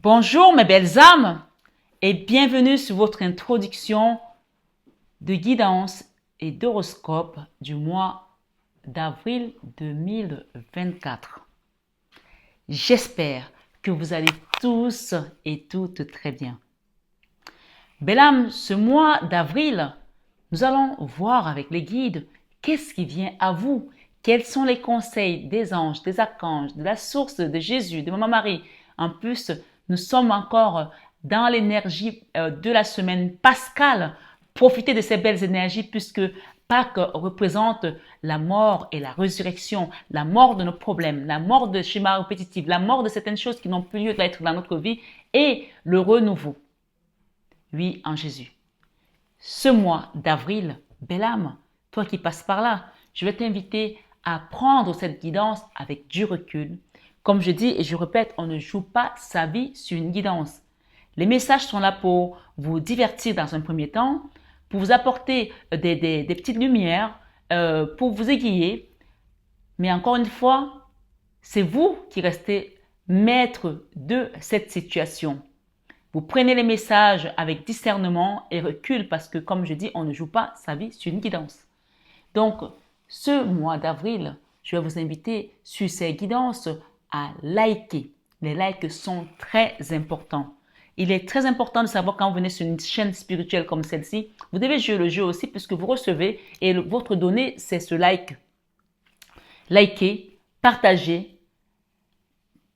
Bonjour mes belles âmes et bienvenue sur votre introduction de guidance et d'horoscope du mois d'avril 2024. J'espère que vous allez tous et toutes très bien. Belles âmes, ce mois d'avril, nous allons voir avec les guides qu'est-ce qui vient à vous, quels sont les conseils des anges, des archanges, de la source de Jésus, de Maman Marie. En plus, nous sommes encore dans l'énergie de la semaine pascale. Profitez de ces belles énergies puisque Pâques représente la mort et la résurrection, la mort de nos problèmes, la mort de schémas répétitifs, la mort de certaines choses qui n'ont plus lieu d'être dans notre vie et le renouveau. Oui, en Jésus. Ce mois d'avril, belle âme, toi qui passes par là, je vais t'inviter à prendre cette guidance avec du recul. Comme je dis et je répète, on ne joue pas sa vie sur une guidance. Les messages sont là pour vous divertir dans un premier temps, pour vous apporter des petites lumières, pour vous aiguiller. Mais encore une fois, c'est vous qui restez maître de cette situation. Vous prenez les messages avec discernement et recul parce que, comme je dis, on ne joue pas sa vie sur une guidance. Donc, ce mois d'avril, je vais vous inviter sur ces guidances à liker. Les likes sont très importants. Il est très important de savoir quand vous venez sur une chaîne spirituelle comme celle-ci, vous devez jouer le jeu aussi puisque vous recevez et votre donnée, c'est ce like. Likez, partagez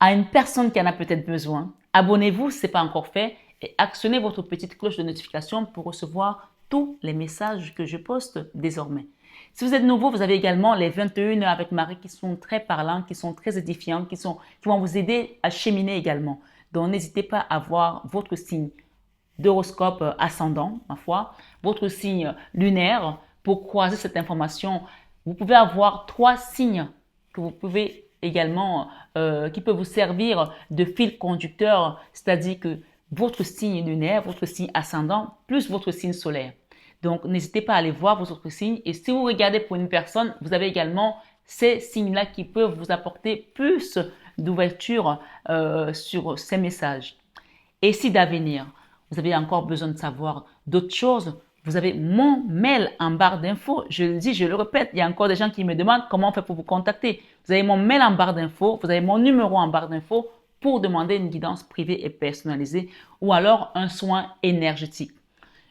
à une personne qui en a peut-être besoin. Abonnez-vous si ce n'est pas encore fait et actionnez votre petite cloche de notification pour recevoir tous les messages que je poste désormais. Si vous êtes nouveau, vous avez également les 21 heures avec Marie qui sont très parlants, qui sont très édifiants, qui vont vous aider à cheminer également. Donc, n'hésitez pas à voir votre signe d'horoscope ascendant, ma foi, votre signe lunaire pour croiser cette information. Vous pouvez avoir 3 signes que vous pouvez également, qui peuvent vous servir de fil conducteur, c'est-à-dire que votre signe lunaire, votre signe ascendant, plus votre signe solaire. Donc, n'hésitez pas à aller voir vos autres signes. Et si vous regardez pour une personne, vous avez également ces signes-là qui peuvent vous apporter plus d'ouverture sur ces messages. Et si d'avenir, vous avez encore besoin de savoir d'autres choses, vous avez mon mail en barre d'infos. Je le dis, je le répète, il y a encore des gens qui me demandent comment on fait pour vous contacter. Vous avez mon mail en barre d'infos, vous avez mon numéro en barre d'infos pour demander une guidance privée et personnalisée ou alors un soin énergétique.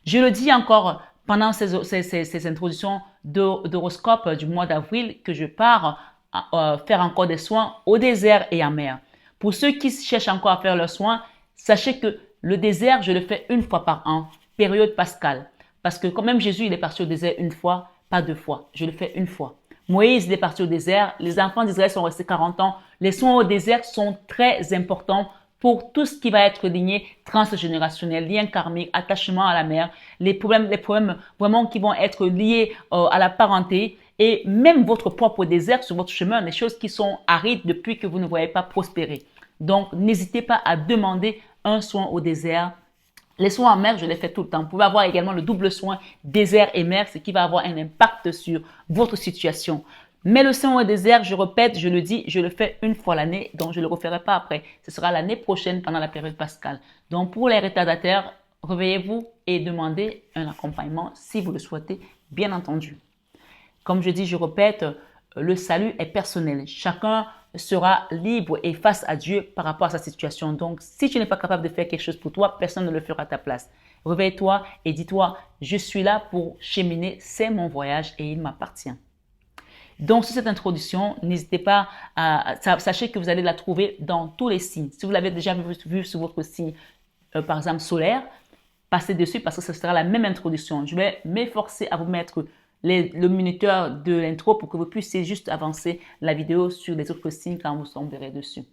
Je le dis encore pendant ces introductions d'horoscope du mois d'avril que je pars faire encore des soins au désert et en mer. Pour ceux qui cherchent encore à faire leurs soins, sachez que le désert, je le fais une fois par an, période pascale. Parce que quand même Jésus, il est parti au désert une fois, pas 2 fois. Je le fais une fois. Moïse, il est parti au désert. Les enfants d'Israël sont restés 40 ans. Les soins au désert sont très importants pour tout ce qui va être lié transgénérationnel, lien karmique, attachement à la mère, les problèmes vraiment qui vont être liés à la parenté et même votre propre désert sur votre chemin, les choses qui sont arides depuis que vous ne voyez pas prospérer. Donc, n'hésitez pas à demander un soin au désert. Les soins en mer, je les fais tout le temps. Vous pouvez avoir également le double soin désert et mer, ce qui va avoir un impact sur votre situation. Mais le soin au désert, je répète, je le dis, je le fais une fois l'année, donc je ne le referai pas après. Ce sera l'année prochaine pendant la période pascale. Donc pour les retardataires, réveillez-vous et demandez un accompagnement si vous le souhaitez, bien entendu. Comme je dis, je répète, le salut est personnel. Chacun sera libre et face à Dieu par rapport à sa situation. Donc, si tu n'es pas capable de faire quelque chose pour toi, personne ne le fera à ta place. Réveille-toi et dis-toi, je suis là pour cheminer, c'est mon voyage et il m'appartient. Donc, sur cette introduction, n'hésitez pas sachez que vous allez la trouver dans tous les signes. Si vous l'avez déjà vu sur votre signe, par exemple solaire, passez dessus parce que ce sera la même introduction. Je vais m'efforcer à vous mettre le minuteur de l'intro pour que vous puissiez juste avancer la vidéo sur les autres signes quand vous tomberez dessus.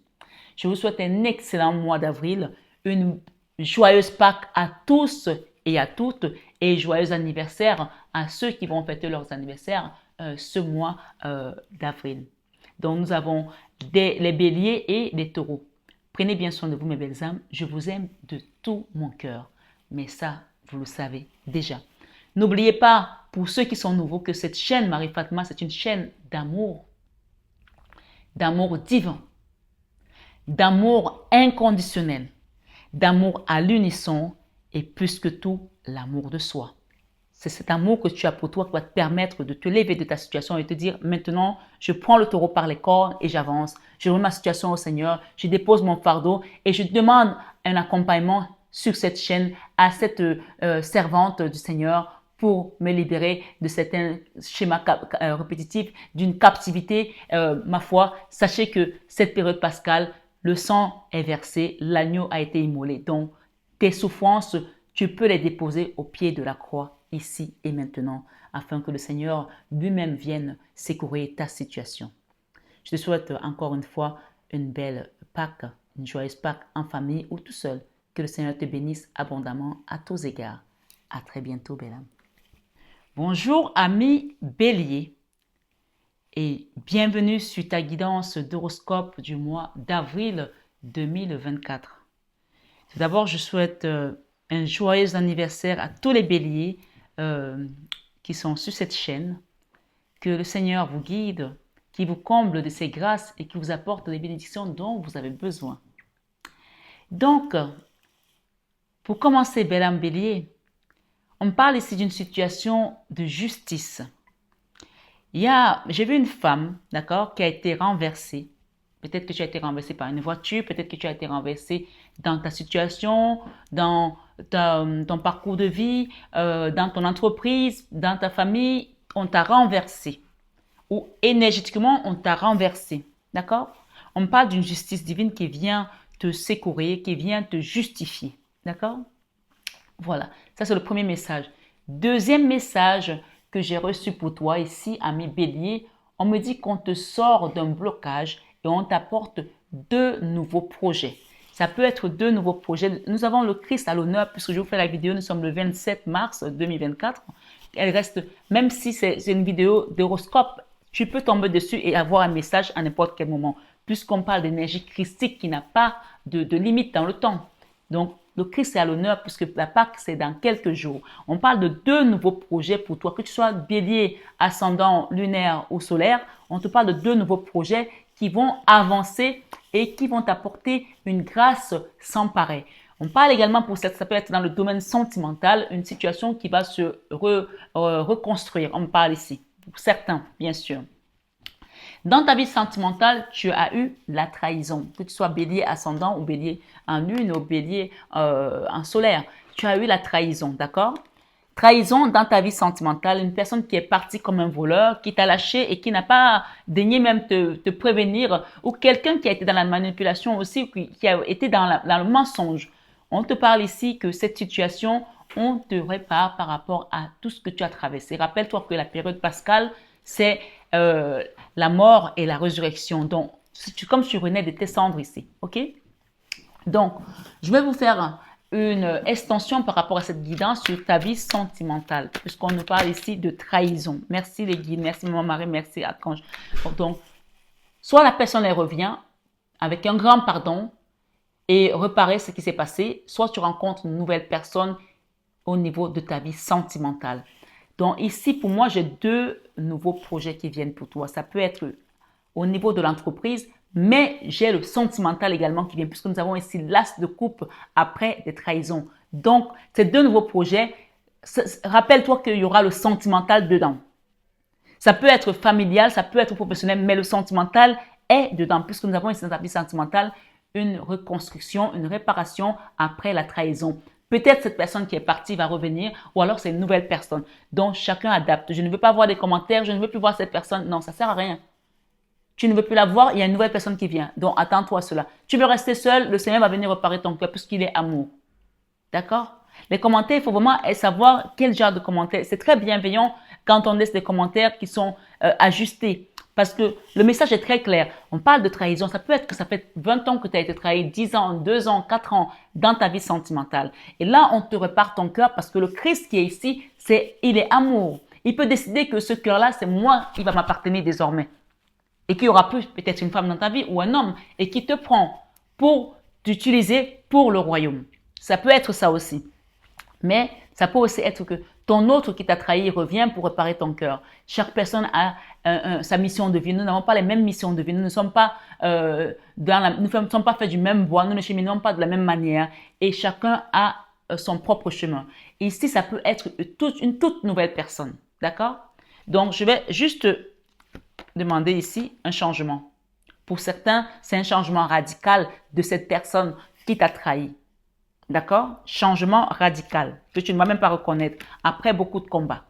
Je vous souhaite un excellent mois d'avril, une joyeuse Pâques à tous et à toutes et joyeux anniversaire à ceux qui vont fêter leurs anniversaires ce mois d'avril. Donc nous avons les béliers et les taureaux. Prenez bien soin de vous mes belles âmes, je vous aime de tout mon cœur. Mais ça, vous le savez déjà. N'oubliez pas, pour ceux qui sont nouveaux, que cette chaîne Marie Fatma, c'est une chaîne d'amour divin, d'amour inconditionnel. d'amour à l'unisson et plus que tout, l'amour de soi. C'est cet amour que tu as pour toi qui va te permettre de te lever de ta situation et te dire maintenant, je prends le taureau par les cornes et j'avance. Je remets ma situation au Seigneur, je dépose mon fardeau et je demande un accompagnement sur cette chaîne à cette servante du Seigneur pour me libérer de certains schémas répétitifs, d'une captivité. Ma foi, sachez que cette période pascale, le sang est versé, l'agneau a été immolé. Donc, tes souffrances, tu peux les déposer au pied de la croix, ici et maintenant, afin que le Seigneur lui-même vienne secourir ta situation. Je te souhaite encore une fois une belle Pâques, une joyeuse Pâques en famille ou tout seul. Que le Seigneur te bénisse abondamment à tous égards. À très bientôt, belle âme. Bonjour, amis Bélier, et bienvenue sur ta guidance d'horoscope du mois d'avril 2024. Tout d'abord, je souhaite un joyeux anniversaire à tous les béliers qui sont sur cette chaîne. Que le Seigneur vous guide, qui vous comble de ses grâces et qui vous apporte les bénédictions dont vous avez besoin. Donc, pour commencer, belle âme bélier, on parle ici d'une situation de justice. J'ai vu une femme, d'accord, qui a été renversée. Peut-être que tu as été renversé par une voiture, peut-être que tu as été renversé dans ta situation, dans ton parcours de vie, dans ton entreprise, dans ta famille. On t'a renversé. Ou énergétiquement, on t'a renversé. D'accord? On parle d'une justice divine qui vient te secourir, qui vient te justifier. D'accord? Voilà, ça c'est le premier message. Deuxième message que j'ai reçu pour toi ici, ami Bélier, on me dit qu'on te sort d'un blocage et on t'apporte 2 nouveaux projets. Ça peut être 2 nouveaux projets. Nous avons le Christ à l'honneur puisque je vous fais la vidéo, nous sommes le 27 mars 2024. Elle reste, même si c'est une vidéo d'horoscope, tu peux tomber dessus et avoir un message à n'importe quel moment puisqu'on parle d'énergie christique qui n'a pas de limite dans le temps. Donc, le Christ est à l'honneur puisque la Pâque, c'est dans quelques jours. On parle de 2 nouveaux projets pour toi. Que tu sois bélier, ascendant, lunaire ou solaire, on te parle de 2 nouveaux projets qui vont avancer et qui vont t'apporter une grâce sans pareil. On parle également pour ça peut être dans le domaine sentimental, une situation qui va se reconstruire. On parle ici, pour certains, bien sûr. Dans ta vie sentimentale, tu as eu la trahison, que tu sois bélier ascendant ou bélier en lune ou bélier en solaire. Tu as eu la trahison, d'accord? Trahison dans ta vie sentimentale, une personne qui est partie comme un voleur, qui t'a lâché et qui n'a pas daigné même te prévenir, ou quelqu'un qui a été dans la manipulation aussi, qui a été dans le mensonge. On te parle ici que cette situation, on te répare par rapport à tout ce que tu as traversé. Rappelle-toi que la période pascale, c'est la mort et la résurrection. Donc, comme tu renais de tes cendres ici, ok? Donc, je vais vous faire une extension par rapport à cette guidance sur ta vie sentimentale, puisqu'on nous parle ici de trahison. Merci les guides, merci Maman Marie, merci Archange. Donc, soit la personne elle revient avec un grand pardon et réparer ce qui s'est passé, soit tu rencontres une nouvelle personne au niveau de ta vie sentimentale. Donc ici, pour moi, j'ai 2 nouveaux projets qui viennent pour toi. Ça peut être au niveau de l'entreprise, mais j'ai le sentimental également qui vient, puisque nous avons ici l'as de coupe après des trahisons. Donc, ces 2 nouveaux projets, rappelle-toi qu'il y aura le sentimental dedans. Ça peut être familial, ça peut être professionnel, mais le sentimental est dedans, puisque nous avons ici dans ta vie sentimentale une reconstruction, une réparation après la trahison. Peut-être cette personne qui est partie va revenir ou alors c'est une nouvelle personne. Donc, chacun adapte. Je ne veux pas voir des commentaires, je ne veux plus voir cette personne. Non, ça ne sert à rien. Tu ne veux plus la voir, il y a une nouvelle personne qui vient. Donc, attends-toi à cela. Tu veux rester seul, le Seigneur va venir réparer ton cœur puisqu'il est amour. D'accord? Les commentaires, il faut vraiment savoir quel genre de commentaires. C'est très bienveillant quand on laisse des commentaires qui sont ajustés. Parce que le message est très clair. On parle de trahison. Ça peut être que ça fait 20 ans que tu as été trahi, 10 ans, 2 ans, 4 ans dans ta vie sentimentale. Et là, on te répare ton cœur parce que le Christ qui est ici, il est amour. Il peut décider que ce cœur-là, c'est moi qui va m'appartenir désormais. Et qu'il y aura plus peut-être une femme dans ta vie ou un homme et qui te prend pour t'utiliser pour le royaume. Ça peut être ça aussi. Mais ça peut aussi être que Ton autre qui t'a trahi revient pour réparer ton cœur. Chaque personne a sa mission de vie. Nous n'avons pas les mêmes missions de vie. Nous ne sommes pas, nous ne sommes pas faits du même bois. Nous ne cheminons pas de la même manière. Et chacun a son propre chemin. Et ici, ça peut être une toute nouvelle personne. D'accord? Donc, je vais juste demander ici un changement. Pour certains, c'est un changement radical de cette personne qui t'a trahi. D'accord? Changement radical que tu ne vas même pas reconnaître après beaucoup de combats.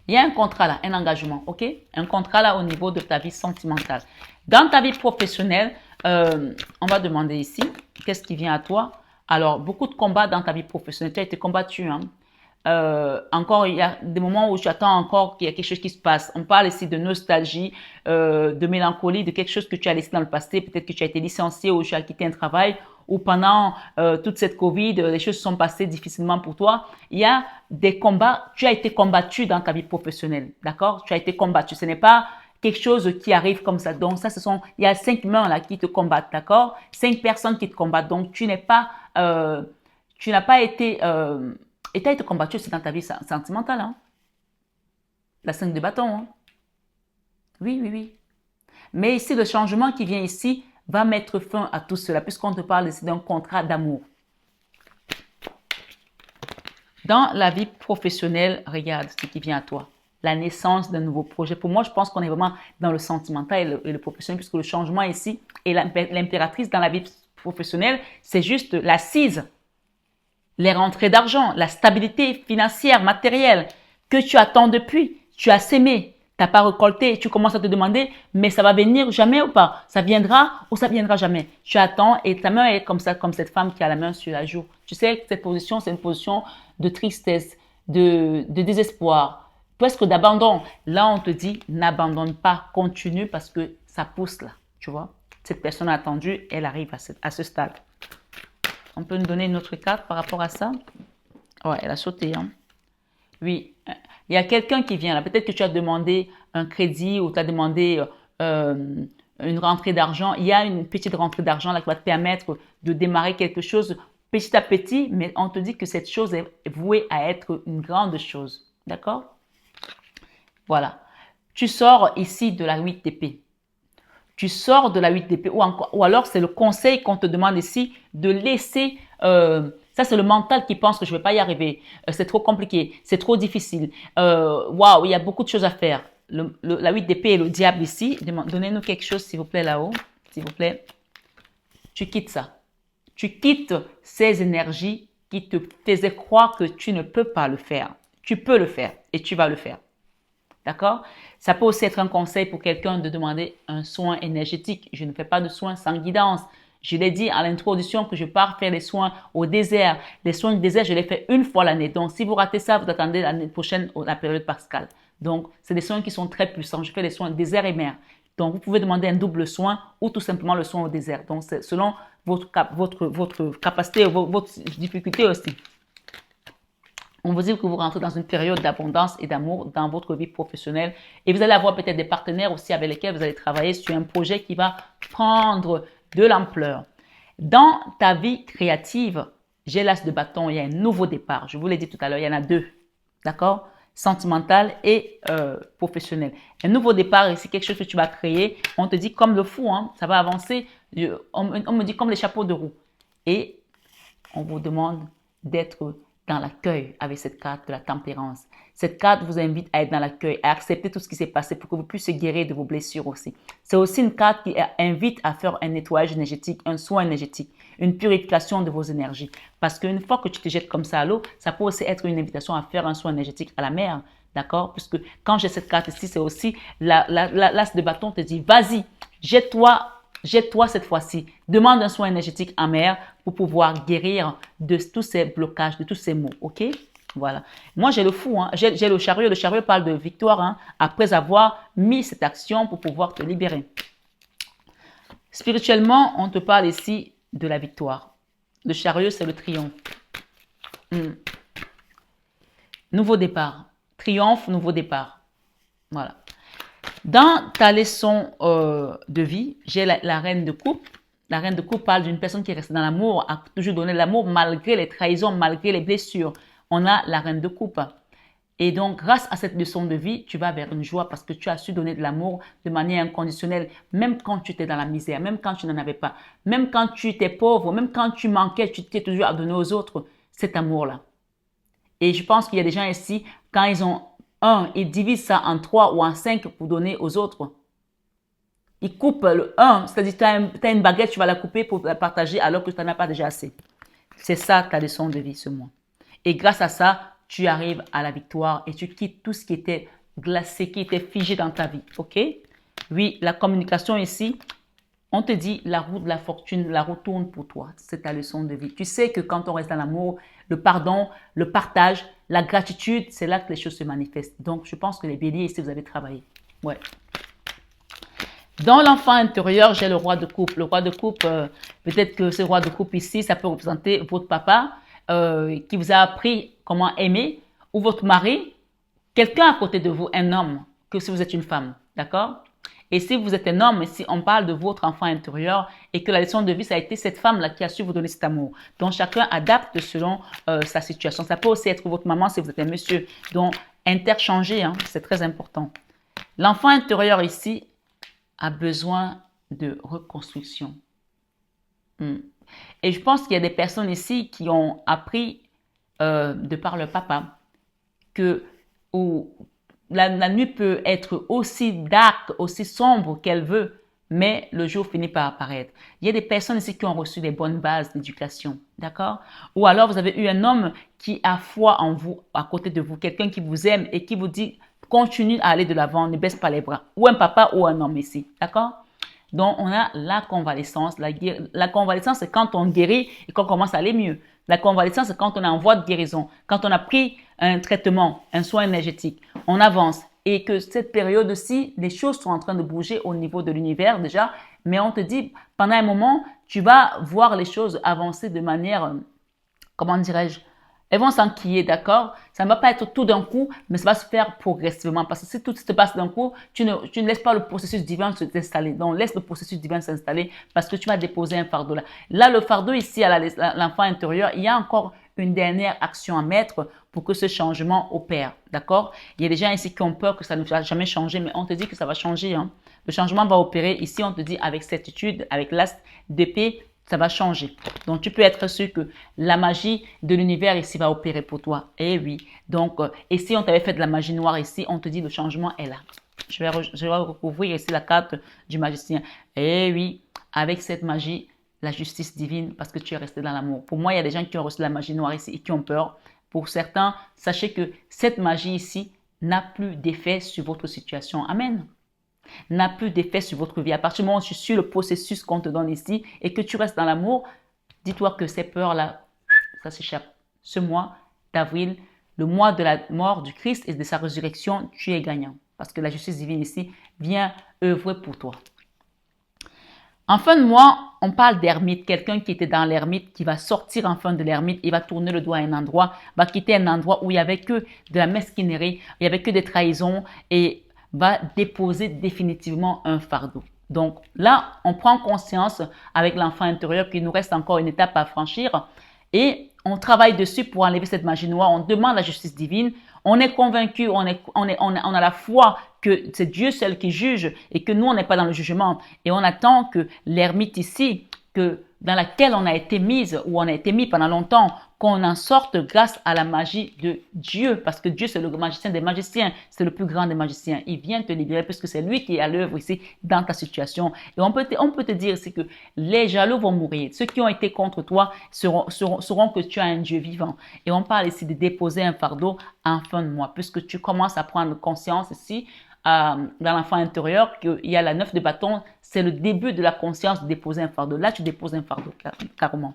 Il y a un contrat là, un engagement, ok? Un contrat là au niveau de ta vie sentimentale. Dans ta vie professionnelle, on va demander ici, qu'est-ce qui vient à toi? Alors, beaucoup de combats dans ta vie professionnelle. Tu as été combattu, hein? Encore, il y a des moments où tu attends encore qu'il y a quelque chose qui se passe. On parle ici de nostalgie, de mélancolie, de quelque chose que tu as laissé dans le passé. Peut-être que tu as été licencié ou tu as quitté un travail ou pendant toute cette Covid, les choses sont passées difficilement pour toi. Il y a des combats, tu as été combattu dans ta vie professionnelle, d'accord? Tu as été combattu. Ce n'est pas quelque chose qui arrive comme ça. Donc ça, il y a 5 mains là qui te combattent, d'accord? 5 personnes qui te combattent. Donc tu n'as pas été et tu as été combattu aussi dans ta vie sentimentale. Hein? La 5 de bâton. Hein? Oui, oui, oui. Mais ici, le changement qui vient ici va mettre fin à tout cela, puisqu'on te parle ici d'un contrat d'amour. Dans la vie professionnelle, regarde ce qui vient à toi. La naissance d'un nouveau projet. Pour moi, je pense qu'on est vraiment dans le sentimental et le professionnel, puisque le changement ici et l'impératrice dans la vie professionnelle, c'est juste l'assise. Les rentrées d'argent, la stabilité financière, matérielle que tu attends depuis, tu as sémé, tu n'as pas récolté, tu commences à te demander, mais ça va venir jamais ou pas? Ça viendra ou ça viendra jamais? Tu attends et ta main est comme ça, comme cette femme qui a la main sur la joue. Tu sais, cette position, c'est une position de tristesse, de désespoir, presque d'abandon. Là, on te dit, n'abandonne pas, continue parce que ça pousse là, tu vois. Cette personne a attendu, elle arrive à ce stade. On peut nous donner une autre carte par rapport à ça? Ouais, elle a sauté. Hein? Oui, il y a quelqu'un qui vient là. Peut-être que tu as demandé un crédit ou tu as demandé une rentrée d'argent. Il y a une petite rentrée d'argent là qui va te permettre de démarrer quelque chose petit à petit, mais on te dit que cette chose est vouée à être une grande chose. D'accord? Voilà. Tu sors ici de la 8 d'épée. Tu sors de la 8 d'épée ou alors c'est le conseil qu'on te demande ici de laisser, ça c'est le mental qui pense que je ne vais pas y arriver, c'est trop compliqué, c'est trop difficile, waouh, il y a beaucoup de choses à faire. La 8 d'épée et le diable ici, donnez-nous quelque chose s'il vous plaît là-haut, s'il vous plaît. Tu quittes ça. Tu quittes ces énergies qui te faisaient croire que tu ne peux pas le faire. Tu peux le faire et tu vas le faire. D'accord? Ça peut aussi être un conseil pour quelqu'un de demander un soin énergétique. Je ne fais pas de soins sans guidance. Je l'ai dit à l'introduction que je pars faire les soins au désert. Les soins du désert, je les fais une fois l'année. Donc, si vous ratez ça, vous attendez l'année prochaine la période pascale. Donc, c'est des soins qui sont très puissants. Je fais les soins désert et mer. Donc, vous pouvez demander un double soin ou tout simplement le soin au désert. Donc, c'est selon votre capacité, votre difficulté aussi. On vous dit que vous rentrez dans une période d'abondance et d'amour dans votre vie professionnelle et vous allez avoir peut-être des partenaires aussi avec lesquels vous allez travailler sur un projet qui va prendre de l'ampleur. Dans ta vie créative, j'ai l'as de bâton, il y a un nouveau départ. Je vous l'ai dit tout à l'heure, il y en a deux, d'accord? Sentimental et professionnel. Un nouveau départ, c'est quelque chose que tu vas créer. On te dit comme le fou, hein, ça va avancer. On me dit comme les chapeaux de roue. Et on vous demande d'être dans l'accueil avec cette carte de la tempérance. Cette carte vous invite à être dans l'accueil, à accepter tout ce qui s'est passé pour que vous puissiez guérir de vos blessures aussi. C'est aussi une carte qui invite à faire un nettoyage énergétique, un soin énergétique, une purification de vos énergies. Parce qu'une fois que tu te jettes comme ça à l'eau, ça peut aussi être une invitation à faire un soin énergétique à la mer. D'accord? Puisque quand j'ai cette carte ici, c'est aussi l'as de bâton te dit, vas-y, jette-toi cette fois-ci. Demande un soin énergétique amer pour pouvoir guérir de tous ces blocages, de tous ces maux. OK? Voilà. Moi, j'ai le fou. Hein. J'ai le chariot. Le chariot parle de victoire hein, après avoir mis cette action pour pouvoir te libérer. Spirituellement, on te parle ici de la victoire. Le chariot, c'est le triomphe. Nouveau départ. Triomphe, nouveau départ. Voilà. Dans ta leçon de vie, j'ai la reine de coupe, La reine de coupe parle d'une personne qui est restée dans l'amour, a toujours donné de l'amour malgré les trahisons, malgré les blessures. On a la reine de coupe. Et donc, grâce à cette leçon de vie, tu vas vers une joie parce que tu as su donner de l'amour de manière inconditionnelle, même quand tu étais dans la misère, même quand tu n'en avais pas, même quand tu étais pauvre, même quand tu manquais, tu t'es toujours à donner aux autres cet amour-là. Et je pense qu'il y a des gens ici, quand ils ont un, ils divisent ça en 3 ou en 5 pour donner aux autres. Ils coupent le 1, c'est-à-dire tu as une baguette, tu vas la couper pour la partager alors que tu n'en as pas déjà assez. C'est ça ta leçon de vie ce mois. Et grâce à ça, tu arrives à la victoire et tu quittes tout ce qui était glacé, qui était figé dans ta vie. OK? Oui, la communication ici, on te dit la roue de la fortune, la roue tourne pour toi. C'est ta leçon de vie. Tu sais que quand on reste dans l'amour, le pardon, le partage, la gratitude, c'est là que les choses se manifestent. Donc, je pense que les béliers ici, vous avez travaillé. Ouais. Dans l'enfant intérieur, j'ai le roi de coupe. Le roi de coupe, peut-être que ce roi de coupe ici, ça peut représenter votre papa qui vous a appris comment aimer, ou votre mari, quelqu'un à côté de vous, un homme, que si vous êtes une femme, d'accord? Et si vous êtes un homme, et si on parle de votre enfant intérieur et que la leçon de vie, ça a été cette femme-là qui a su vous donner cet amour. Donc, chacun adapte selon sa situation. Ça peut aussi être votre maman si vous êtes un monsieur. Donc, interchanger, hein, c'est très important. L'enfant intérieur ici a besoin de reconstruction. Et je pense qu'il y a des personnes ici qui ont appris de par leur papa que la nuit peut être aussi dark, aussi sombre qu'elle veut, mais le jour finit par apparaître. Il y a des personnes ici qui ont reçu des bonnes bases d'éducation, d'accord? Ou alors vous avez eu un homme qui a foi en vous, à côté de vous, quelqu'un qui vous aime et qui vous dit continue à aller de l'avant, ne baisse pas les bras. Ou un papa ou un homme ici, d'accord? Donc, on a la convalescence. La convalescence, c'est quand on guérit et qu'on commence à aller mieux. La convalescence, c'est quand on est en voie de guérison, quand on a pris un traitement, un soin énergétique, on avance et que cette période-ci, les choses sont en train de bouger au niveau de l'univers déjà, mais on te dit, pendant un moment, tu vas voir les choses avancer de manière, comment dirais-je, elles vont s'enquiller, d'accord? Ça ne va pas être tout d'un coup, mais ça va se faire progressivement. Parce que si tout se passe d'un coup, tu ne laisses pas le processus divin s'installer. Donc, laisse le processus divin s'installer parce que tu vas déposer un fardeau là. Là, le fardeau ici, à l'enfant intérieur, il y a encore une dernière action à mettre pour que ce changement opère, d'accord? Il y a des gens ici qui ont peur que ça ne va jamais changer, mais on te dit que ça va changer, hein. Le changement va opérer. Ici, on te dit avec certitude, avec l'as d'épée, ça va changer. Donc, tu peux être sûr que la magie de l'univers ici va opérer pour toi. Eh oui. Donc, et si on t'avait fait de la magie noire ici, on te dit le changement est là. Je vais recouvrir ici la carte du magicien. Eh oui, avec cette magie, la justice divine, parce que tu es resté dans l'amour. Pour moi, il y a des gens qui ont reçu la magie noire ici et qui ont peur. Pour certains, sachez que cette magie ici n'a plus d'effet sur votre situation. Amen. N'a plus d'effet sur votre vie. À partir du moment où tu suis le processus qu'on te donne ici et que tu restes dans l'amour, dis-toi que ces peurs-là, ça s'échappe. Ce mois d'avril, le mois de la mort du Christ et de sa résurrection, tu es gagnant. Parce que la justice divine ici vient œuvrer pour toi. En fin de mois, on parle d'ermite, quelqu'un qui était dans l'ermite, qui va sortir en fin de l'ermite, il va tourner le doigt à un endroit, va quitter un endroit où il n'y avait que de la mesquinerie, il n'y avait que des trahisons et va déposer définitivement un fardeau. Donc là, on prend conscience avec l'enfant intérieur qu'il nous reste encore une étape à franchir et on travaille dessus pour enlever cette magie noire. On demande la justice divine. On est convaincu, on a la foi que c'est Dieu seul qui juge et que nous, on n'est pas dans le jugement. Et on attend que l'ermite ici, dans laquelle on a été mise ou on a été mis pendant longtemps, qu'on en sorte grâce à la magie de Dieu. Parce que Dieu, c'est le magicien des magiciens, c'est le plus grand des magiciens. Il vient te libérer puisque c'est lui qui est à l'œuvre ici dans ta situation. Et on peut te dire ici que les jaloux vont mourir. Ceux qui ont été contre toi sauront que tu as un Dieu vivant. Et on parle ici de déposer un fardeau en fin de mois puisque tu commences à prendre conscience ici dans l'enfant intérieur qu'il y a la 9 de bâton, c'est le début de la conscience de déposer un fardeau. Là, tu déposes un fardeau, carrément.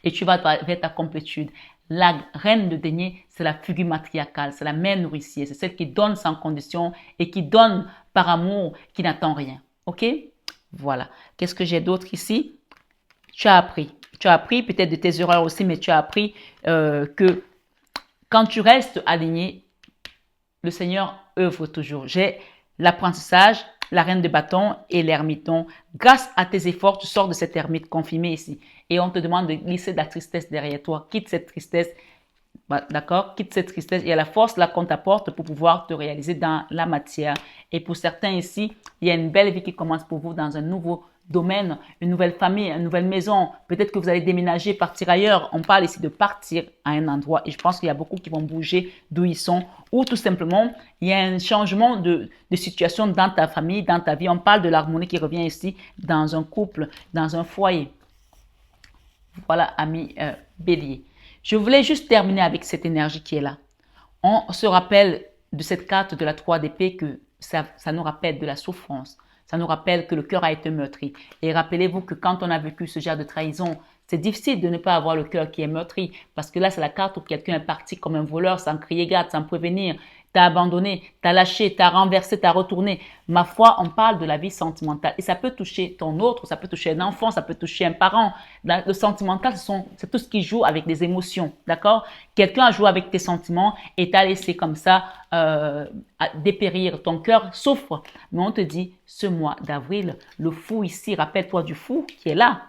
Et tu vas vers ta complétude. La reine de denier, c'est la figure matriarcale, c'est la mère nourricière, c'est celle qui donne sans condition et qui donne par amour, qui n'attend rien. OK? Voilà. Qu'est-ce que j'ai d'autre ici? Tu as appris. Tu as appris peut-être de tes erreurs aussi, mais tu as appris que quand tu restes aligné, le Seigneur œuvre toujours. J'ai l'apprentissage, la reine de bâton et l'ermiton. Grâce à tes efforts, tu sors de cette ermite confirmée ici. Et on te demande de glisser de la tristesse derrière toi. Quitte cette tristesse. D'accord? Quitte cette tristesse. Il y a la force là qu'on t'apporte pour pouvoir te réaliser dans la matière. Et pour certains ici, il y a une belle vie qui commence pour vous dans un nouveau domaine, une nouvelle famille, une nouvelle maison. Peut-être que vous allez déménager, partir ailleurs. On parle ici de partir à un endroit. Et je pense qu'il y a beaucoup qui vont bouger d'où ils sont. Ou tout simplement, il y a un changement de situation dans ta famille, dans ta vie. On parle de l'harmonie qui revient ici dans un couple, dans un foyer. Voilà, ami Bélier. Je voulais juste terminer avec cette énergie qui est là. On se rappelle de cette carte de la 3 d'épée que ça nous rappelle de la souffrance. Ça nous rappelle que le cœur a été meurtri. Et rappelez-vous que quand on a vécu ce genre de trahison, c'est difficile de ne pas avoir le cœur qui est meurtri. Parce que là, c'est la carte où quelqu'un est parti comme un voleur, sans crier garde, sans prévenir. T'as abandonné, t'as lâché, t'as renversé, t'as retourné. Ma foi, on parle de la vie sentimentale. Et ça peut toucher ton autre, ça peut toucher un enfant, ça peut toucher un parent. Le sentimental, c'est tout ce qui joue avec des émotions. D'accord? Quelqu'un a joué avec tes sentiments et t'a laissé comme ça dépérir. Ton cœur souffre. Mais on te dit, ce mois d'avril, le fou ici, rappelle-toi du fou qui est là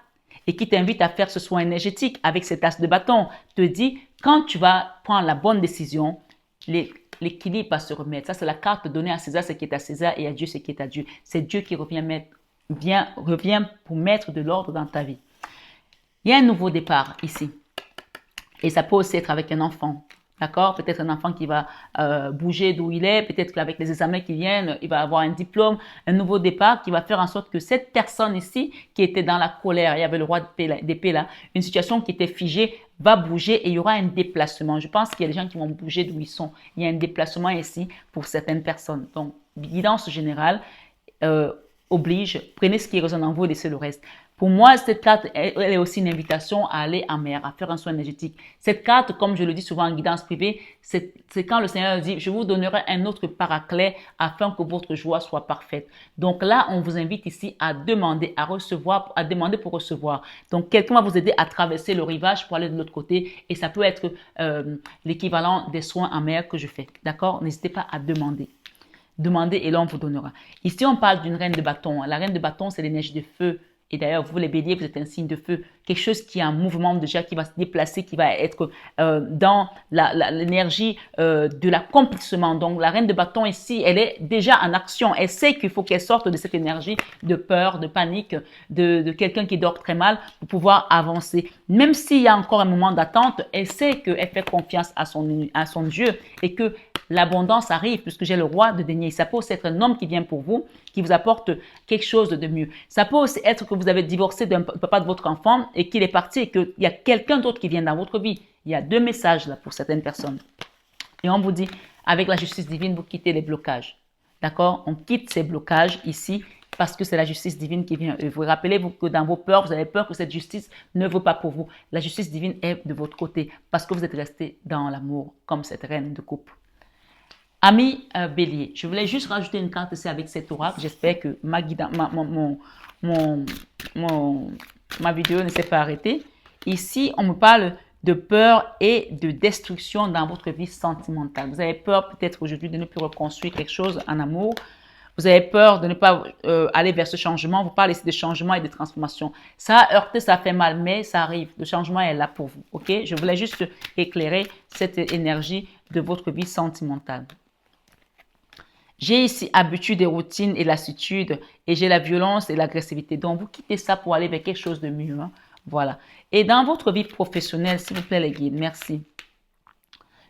et qui t'invite à faire ce soin énergétique avec cet as de bâton. Te dit, quand tu vas prendre la bonne décision, l'équilibre va se remettre. Ça, c'est la carte donnée à César, ce qui est à César, et à Dieu, ce qui est à Dieu. C'est Dieu qui revient pour mettre de l'ordre dans ta vie. Il y a un nouveau départ ici. Et ça peut aussi être avec un enfant. D'accord? Peut-être un enfant qui va bouger d'où il est. Peut-être qu'avec les examens qui viennent, il va avoir un diplôme, un nouveau départ qui va faire en sorte que cette personne ici, qui était dans la colère, il y avait le roi d'épée là, une situation qui était figée, va bouger et il y aura un déplacement. Je pense qu'il y a des gens qui vont bouger d'où ils sont. Il y a un déplacement ici pour certaines personnes. Donc, guidance générale oblige, prenez ce qui résonne en vous et laissez le reste. Pour moi, cette carte, elle est aussi une invitation à aller en mer, à faire un soin énergétique. Cette carte, comme je le dis souvent en guidance privée, c'est quand le Seigneur dit, je vous donnerai un autre paraclet afin que votre joie soit parfaite. Donc là, on vous invite ici à demander, à recevoir, à demander pour recevoir. Donc, quelqu'un va vous aider à traverser le rivage pour aller de l'autre côté et ça peut être l'équivalent des soins en mer que je fais. D'accord? N'hésitez pas à demander. Demandez et là, on vous donnera. Ici, on parle d'une reine de bâton. La reine de bâton, c'est l'énergie de feu. Et d'ailleurs, vous les béliers, vous êtes un signe de feu. Quelque chose qui est en mouvement déjà, qui va se déplacer, qui va être dans l'énergie de l'accomplissement. Donc, la reine de bâton ici, elle est déjà en action. Elle sait qu'il faut qu'elle sorte de cette énergie de peur, de panique, de quelqu'un qui dort très mal pour pouvoir avancer. Même s'il y a encore un moment d'attente, elle sait qu'elle fait confiance à son Dieu et que l'abondance arrive puisque j'ai le roi de denier. Ça peut aussi être un homme qui vient pour vous, qui vous apporte quelque chose de mieux. Ça peut aussi être que vous avez divorcé d'un papa de votre enfant et qu'il est parti et qu'il y a quelqu'un d'autre qui vient dans votre vie. Il y a 2 messages là pour certaines personnes. Et on vous dit, avec la justice divine, vous quittez les blocages. D'accord? On quitte ces blocages ici parce que c'est la justice divine qui vient œuvrer. Rappelez-vous que dans vos peurs, vous avez peur que cette justice ne vaut pas pour vous. La justice divine est de votre côté parce que vous êtes resté dans l'amour comme cette reine de coupe. Ami Bélier, je voulais juste rajouter une carte ici avec cet oracle. J'espère que ma vidéo ne s'est pas arrêtée. Ici, on me parle de peur et de destruction dans votre vie sentimentale. Vous avez peur peut-être aujourd'hui de ne plus reconstruire quelque chose en amour. Vous avez peur de ne pas aller vers ce changement. Vous parlez ici de changement et de transformation. Ça a heurté, ça fait mal, mais ça arrive. Le changement est là pour vous. Ok? Je voulais juste éclairer cette énergie de votre vie sentimentale. J'ai ici habitude et routine et lassitude et j'ai la violence et l'agressivité. Donc, vous quittez ça pour aller vers quelque chose de mieux. Hein? Voilà. Et dans votre vie professionnelle, s'il vous plaît les guides, merci.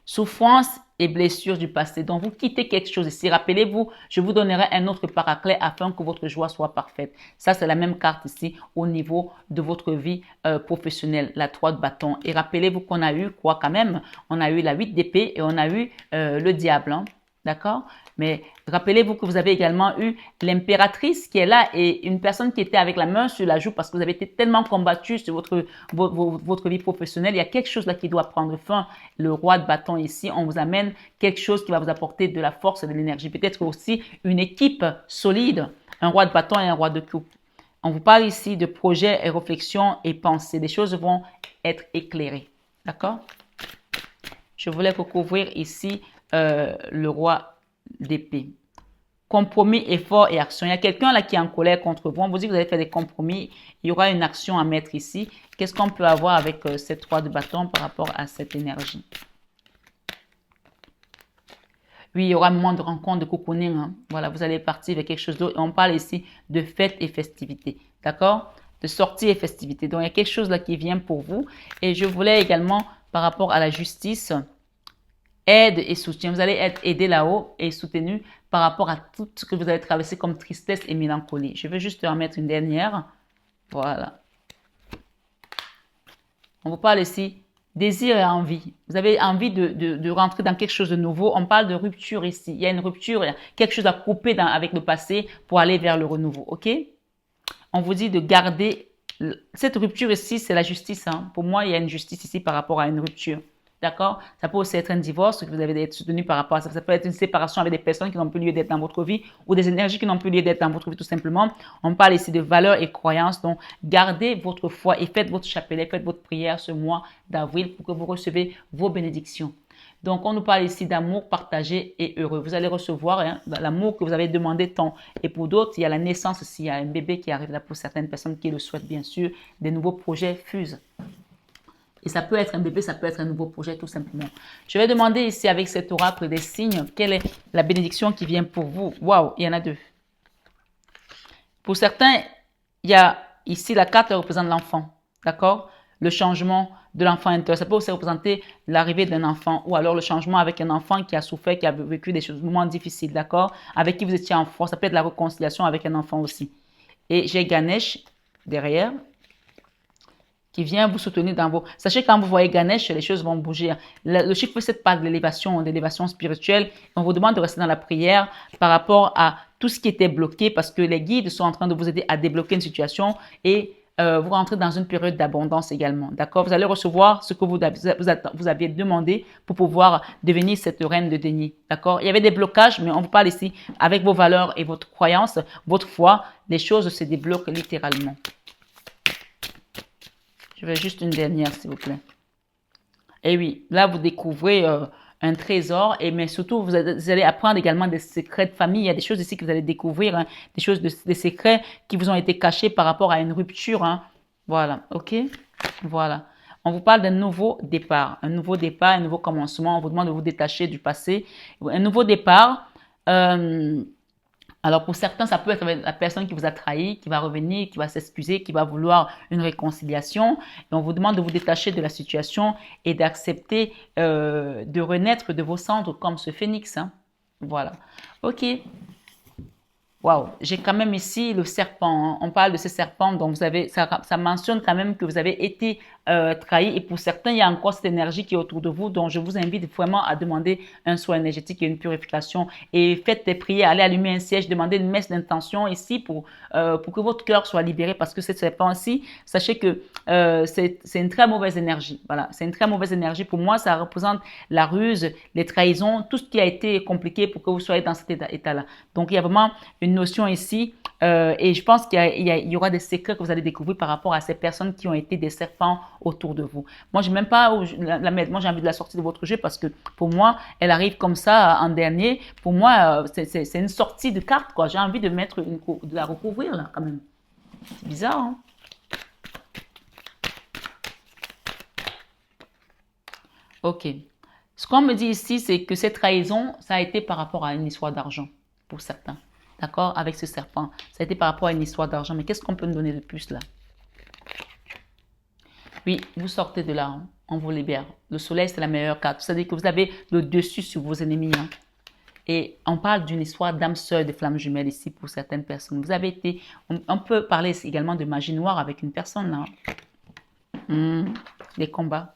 Souffrance et blessures du passé. Donc, vous quittez quelque chose ici. Rappelez-vous, je vous donnerai un autre paraclet afin que votre joie soit parfaite. Ça, c'est la même carte ici au niveau de votre vie professionnelle, la 3 de bâton. Et rappelez-vous qu'on a eu quoi quand même? On a eu la 8 d'épée et on a eu le diable. Hein? D'accord? Mais rappelez-vous que vous avez également eu l'impératrice qui est là et une personne qui était avec la main sur la joue parce que vous avez été tellement combattu sur votre vie professionnelle. Il y a quelque chose là qui doit prendre fin. Le roi de bâton ici, on vous amène quelque chose qui va vous apporter de la force et de l'énergie. Peut-être aussi une équipe solide, un roi de bâton et un roi de coupe. On vous parle ici de projets et réflexions et pensées. Les choses vont être éclairées. D'accord? Je voulais recouvrir ici le roi d'épée. Compromis, effort et action. Il y a quelqu'un là qui est en colère contre vous. On vous dit que vous allez faire des compromis. Il y aura une action à mettre ici. Qu'est-ce qu'on peut avoir avec cette 3 de bâton par rapport à cette énergie? Oui, il y aura un moment de rencontre, de cocooning. Hein. Voilà, vous allez partir vers quelque chose d'autre. On parle ici de fête et festivités. D'accord? De sortie et festivité. Donc, il y a quelque chose là qui vient pour vous. Et je voulais également, par rapport à la justice, aide et soutien. Vous allez être aidé là-haut et soutenu par rapport à tout ce que vous allez traverser comme tristesse et mélancolie. Je vais juste en mettre une dernière. Voilà. On vous parle ici désir et envie. Vous avez envie de rentrer dans quelque chose de nouveau. On parle de rupture ici. Il y a une rupture, il y a quelque chose à couper avec le passé pour aller vers le renouveau. OK? On vous dit de garder cette rupture ici, c'est la justice. Hein. Pour moi, il y a une justice ici par rapport à une rupture. D'accord? Ça peut aussi être un divorce que vous avez d'être soutenu par rapport à ça. Ça peut être une séparation avec des personnes qui n'ont plus lieu d'être dans votre vie ou des énergies qui n'ont plus lieu d'être dans votre vie tout simplement. On parle ici de valeurs et croyances. Donc, gardez votre foi et faites votre chapelet, faites votre prière ce mois d'avril pour que vous recevez vos bénédictions. Donc, on nous parle ici d'amour partagé et heureux. Vous allez recevoir hein, l'amour que vous avez demandé tant. Et pour d'autres, il y a la naissance aussi. Il y a un bébé qui arrive là pour certaines personnes qui le souhaitent, bien sûr. Des nouveaux projets fusent. Et ça peut être un bébé, ça peut être un nouveau projet tout simplement. Je vais demander ici avec cet oracle des signes, quelle est la bénédiction qui vient pour vous. Waouh, il y en a deux. Pour certains, il y a ici la carte représente l'enfant. D'accord? Le changement de l'enfant intérieur. Ça peut aussi représenter l'arrivée d'un enfant ou alors le changement avec un enfant qui a souffert, qui a vécu des moments difficiles. D'accord? Avec qui vous étiez en force. Ça peut être la réconciliation avec un enfant aussi. Et j'ai Ganesh derrière, qui vient vous soutenir dans vos... Sachez, quand vous voyez Ganesh, les choses vont bouger. Le chiffre 7 parle d'élévation spirituelle. On vous demande de rester dans la prière par rapport à tout ce qui était bloqué parce que les guides sont en train de vous aider à débloquer une situation et vous rentrez dans une période d'abondance également. D'accord? Vous allez recevoir ce que vous aviez demandé pour pouvoir devenir cette reine de déni. D'accord? Il y avait des blocages, mais on vous parle ici avec vos valeurs et votre croyance, votre foi, les choses se débloquent littéralement. Je vais juste une dernière, s'il vous plaît. Et oui, là, vous découvrez un trésor, mais surtout, vous allez apprendre également des secrets de famille. Il y a des choses ici que vous allez découvrir, hein, des choses, des secrets qui vous ont été cachés par rapport à une rupture. Hein. Voilà, OK? Voilà. On vous parle d'un nouveau départ, un nouveau commencement. On vous demande de vous détacher du passé. Un nouveau départ. Alors pour certains, ça peut être la personne qui vous a trahi, qui va revenir, qui va s'excuser, qui va vouloir une réconciliation. Et on vous demande de vous détacher de la situation et d'accepter de renaître de vos cendres comme ce phénix. Hein. Voilà. OK. Waouh, j'ai quand même ici le serpent. Hein. On parle de ce serpent, donc vous avez, ça mentionne quand même que vous avez été trahi. Et pour certains, il y a encore cette énergie qui est autour de vous. Donc, je vous invite vraiment à demander un soin énergétique et une purification. Et faites des prières, allez allumer un siège, demandez une messe d'intention ici pour que votre cœur soit libéré. Parce que ce serpent-ci, sachez que c'est une très mauvaise énergie. Voilà, c'est une très mauvaise énergie. Pour moi, ça représente la ruse, les trahisons, tout ce qui a été compliqué pour que vous soyez dans cet état-là. Donc, il y a vraiment une notion ici et je pense qu'il y aura des secrets que vous allez découvrir par rapport à ces personnes qui ont été des serpents autour de vous. Moi, je n'ai même pas la mettre. Moi, j'ai envie de la sortir de votre jeu parce que pour moi, elle arrive comme ça en dernier. Pour moi, c'est une sortie de carte, quoi. J'ai envie de mettre de la recouvrir, là, quand même. C'est bizarre, hein? OK. Ce qu'on me dit ici, c'est que cette trahison, ça a été par rapport à une histoire d'argent, pour certains. D'accord? Avec ce serpent. Ça a été par rapport à une histoire d'argent. Mais qu'est-ce qu'on peut nous donner de plus, là? Oui, vous sortez de là. Hein. On vous libère. Le soleil, c'est la meilleure carte. C'est-à-dire que vous avez le dessus sur vos ennemis. Hein. Et on parle d'une histoire d'âme sœur, de flammes jumelles ici pour certaines personnes. Vous avez été... On peut parler également de magie noire avec une personne, là. Les combats.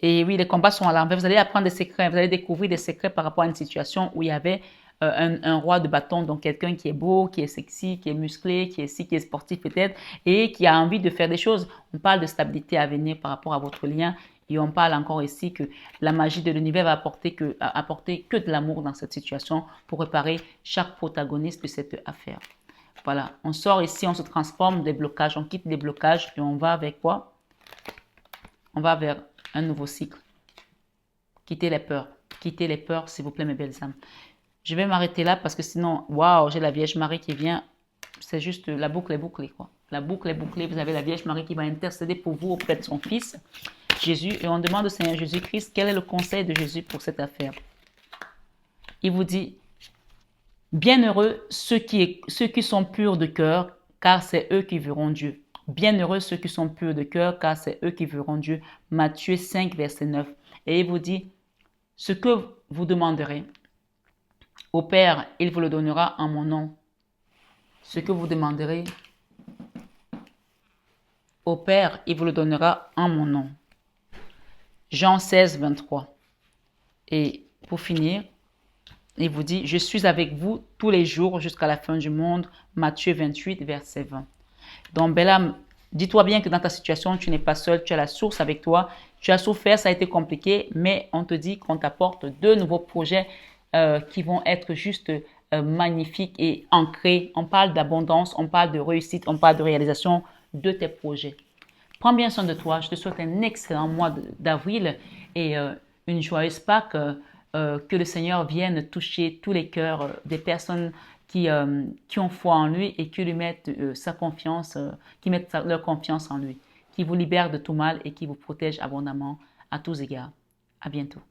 Et oui, les combats sont à l'envers. Vous allez apprendre des secrets. Vous allez découvrir des secrets par rapport à une situation où il y avait un roi de bâton, donc quelqu'un qui est beau, qui est sexy, qui est musclé, qui est sportif peut-être, et qui a envie de faire des choses. On parle de stabilité à venir par rapport à votre lien. Et on parle encore ici que la magie de l'univers va apporter que de l'amour dans cette situation pour réparer chaque protagoniste de cette affaire. Voilà, on sort ici, on se transforme des blocages, on quitte les blocages et on va avec quoi? On va vers un nouveau cycle. Quittez les peurs, s'il vous plaît, mes belles âmes. Je vais m'arrêter là parce que sinon, waouh, j'ai la Vierge Marie qui vient. C'est juste la boucle est bouclée, quoi. La boucle est bouclée. Vous avez la Vierge Marie qui va intercéder pour vous auprès de son Fils, Jésus. Et on demande au Seigneur Jésus-Christ quel est le conseil de Jésus pour cette affaire. Il vous dit, bienheureux ceux qui sont purs de cœur, car c'est eux qui verront Dieu. Bienheureux ceux qui sont purs de cœur, car c'est eux qui verront Dieu. Matthieu 5, verset 9. Et il vous dit, ce que vous demanderez au Père, il vous le donnera en mon nom. Ce que vous demanderez au Père, il vous le donnera en mon nom. Jean 16, 23. Et pour finir, il vous dit, je suis avec vous tous les jours jusqu'à la fin du monde. Matthieu 28, verset 20. Donc, Balaam, dis-toi bien que dans ta situation, tu n'es pas seul, tu as la source avec toi. Tu as souffert, ça a été compliqué, mais on te dit qu'on t'apporte deux nouveaux projets qui vont être juste magnifiques et ancrés. On parle d'abondance, on parle de réussite, on parle de réalisation de tes projets. Prends bien soin de toi. Je te souhaite un excellent mois d'avril et une joyeuse Pâques. Que le Seigneur vienne toucher tous les cœurs des personnes qui ont foi en lui et qui lui mettent sa confiance, qui mettent leur confiance en lui, qui vous libère de tout mal et qui vous protège abondamment à tous égards. À bientôt.